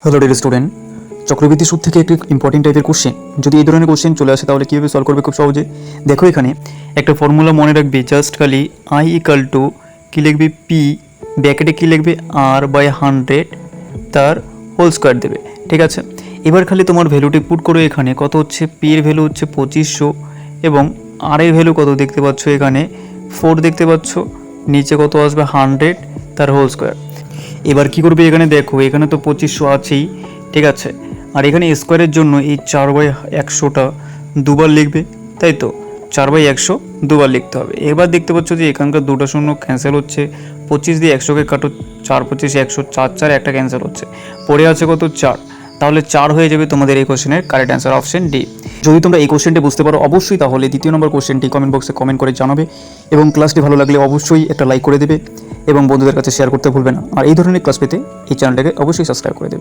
Hello dear student, চক্রবৃদ্ধি সুদ থেকে একটি ইম্পর্টেন্ট টাইপের কোশ্চেন যদি এই ধরনের কোশ্চেন চলে আসে তাহলে কীভাবে সলভ করবে খুব সহজে। দেখো এখানে একটা ফর্মুলা মনে রাখবে, জাস্ট খালি আই ইকাল টু কী লিখবে পি, ব্র্যাকেটে কী লিখবে আর বাই 100 তার হোল স্কোয়ার দেবে। ঠিক আছে, এবার খালি তোমার ভ্যালুটি পুট করো। এখানে কত হচ্ছে, পি এর ভ্যালু হচ্ছে 2500 এবং আর এর ভ্যালু কত দেখতে পাচ্ছ, এখানে 4 দেখতে পাচ্ছ, নিচে কত আসবে 100 তার হোল স্কোয়ার। এবার কি করবে, এখানে দেখো এখানে তো 2500 আছেই, ঠিক আছে, আর এখানে স্কোয়ারের জন্য এই 4/100টা দুবার লিখবে, তাই তো 4/100 দুবার লিখতে হবে। এবার দেখতে পাচ্ছ যে এখানকার দুটো শূন্য ক্যান্সেল হচ্ছে, 25 দিয়ে 100কে কাটো, 4 25 100, 4 4 একটা ক্যান্সেল হচ্ছে, পড়ে আছে কত 4, তাহলে 4 হয়ে যাবে তোমাদের এই কোশ্চেনের কারেক্ট অ্যান্সার, অপশন ডি। যদি তোমরা এই কোশ্চেনটি বুঝতে পারো অবশ্যই তাহলে দ্বিতীয় নম্বর কোশ্চেনটি কমেন্ট বক্সে কমেন্ট করে জানাবে এবং ক্লাসটি ভালো লাগলে অবশ্যই একটা লাইক করে দেবে এবং বন্ধুদের কাছে শেয়ার করতে ভুলবে না। আর এই ধরনের ক্লাস পেতে এই চ্যানেলটাকে অবশ্যই সাবস্ক্রাইব করে দেবে।